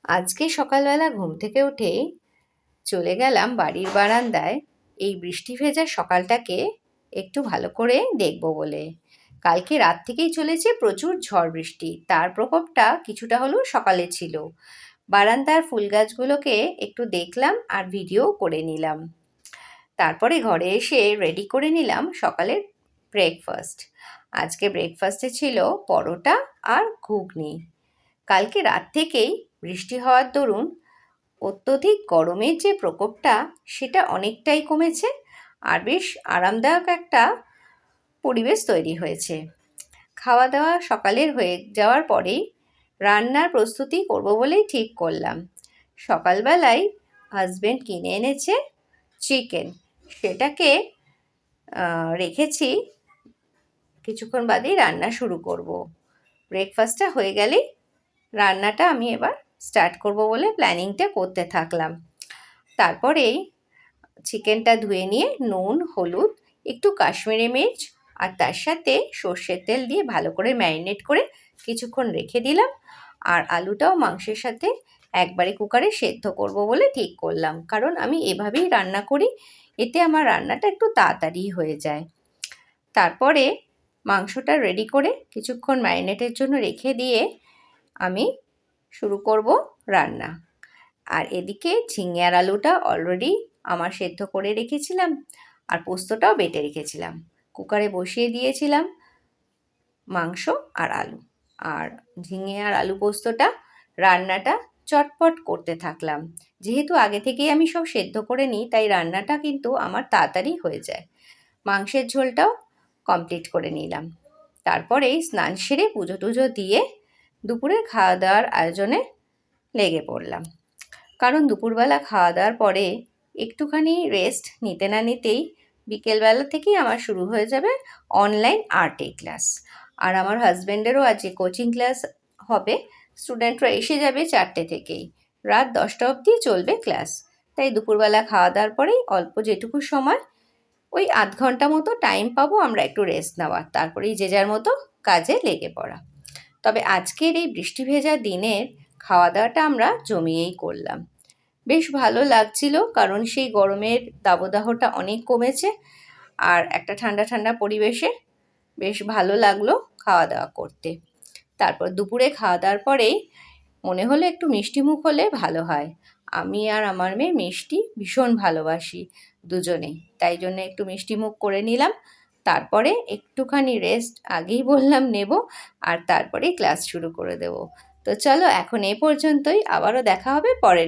আজকে সকালবেলা ঘুম থেকে উঠেই চলে গেলাম বাড়ির বারান্দায় এই বৃষ্টি ভেজা সকালটাকে একটু ভালো করে দেখব বলে। কালকে রাত থেকেই চলেছে প্রচুর ঝড় বৃষ্টি, তার প্রকোপটা কিছুটা হলেও সকালে ছিল। বারান্দার ফুল গাছগুলোকে একটু দেখলাম আর ভিডিও করে নিলাম। তারপরে ঘরে এসে রেডি করে নিলাম সকালের ব্রেকফাস্ট। আজকে ব্রেকফাস্টে ছিল পরোটা আর ঘুগনি। কালকে রাত থেকেই বৃষ্টি হওয়ার দরুন অত্যধিক গরমের যে প্রকোপটা সেটা অনেকটাই কমেছে আর বেশ আরামদায়ক একটা পরিবেশ তৈরি হয়েছে। খাওয়া দাওয়া সকালের হয়ে যাওয়ার পরেই রান্নার প্রস্তুতি করব বলেই ঠিক করলাম। সকালবেলায় হাজবেন্ড কিনে এনেছে চিকেন, সেটাকে রেখেছি, কিছুক্ষণ বাদেই রান্না শুরু করব। ব্রেকফাস্টটা হয়ে গেলেই রান্নাটা আমি এবার স্টার্ট করব বলে প্ল্যানিংটা করতে থাকলাম। তারপরেই চিকেনটা ধুয়ে নিয়ে নুন, হলুদ, একটু কাশ্মীরি মির্চ আর তার সাথে সর্ষের তেল দিয়ে ভালো করে ম্যারিনেট করে কিছুক্ষণ রেখে দিলাম। আর আলুটাও মাংসের সাথে একবারে কুকারে সেদ্ধ করব বলে ঠিক করলাম, কারণ আমি এভাবেই রান্না করি, এতে আমার রান্নাটা একটু তাড়াতাড়ি হয়ে যায়। তারপরে মাংসটা রেডি করে কিছুক্ষণ ম্যারিনেটের জন্য রেখে দিয়ে আমি শুরু করব রান্না। আর এদিকে ঝিঙে আর আলুটা অলরেডি আমার সেদ্ধ করে রেখেছিলাম আর পোস্তটাও বেটে রেখেছিলাম। কুকারে বসিয়ে দিয়েছিলাম মাংস আর আলু, আর ঝিঙে আর আলু পোস্তটা রান্নাটা চটপট করতে থাকলাম। যেহেতু আগে থেকেই আমি সব সেদ্ধ করে নিই, তাই রান্নাটা কিন্তু আমার তাড়াতাড়ি হয়ে যায়। মাংসের ঝোলটাও কমপ্লিট করে নিলাম। তারপরেই স্নান সেরে পুজো টুজো দিয়ে দুপুরের খাওয়া দাওয়ার আয়োজনে লেগে পড়লাম। কারণ দুপুরবেলা খাওয়া দাওয়ার পরে একটুখানি রেস্ট নিতে না নিতেই বিকেলবেলা থেকেই আমার শুরু হয়ে যাবে অনলাইন আর্টে ক্লাস। আর আমার হাজব্যান্ডেরও আজকে কোচিং ক্লাস হবে। স্টুডেন্টরা এসে যাবে 4টে থেকেই, রাত 10টা অবধি চলবে ক্লাস। তাই দুপুরবেলা খাওয়া দাওয়ার পরেই অল্প যেটুকু সময়, ওই আধ ঘন্টা মতো টাইম পাবো আমরা একটু রেস্ট নেওয়ার, তারপরেই যে যার মতো কাজে লেগে পড়া। তবে আজকের এই বৃষ্টি ভেজা দিনের খাওয়া দাওয়াটা আমরা জমিয়েই করলাম। বেশ ভালো লাগছিল, কারণ সেই গরমের দাবদাহটা অনেক কমেছে আর একটা ঠান্ডা ঠান্ডা পরিবেশে বেশ ভালো লাগলো খাওয়া দাওয়া করতে। তারপর দুপুরে খাওয়া দাওয়ার পরেই মনে হলো একটু মিষ্টি মুখ হলে ভালো হয়। আমি আর আমার মেয়ে মিষ্টি ভীষণ ভালোবাসি দুজনেই, তাই জন্য একটু মিষ্টি মুখ করে নিলাম। তারপরে একটুখানি রেস্ট আগেই বললাম নেব, আর তারপরেই ক্লাস শুরু করে দেব। তো চলো এখন এ পর্যন্তই, আবারও দেখা হবে পরের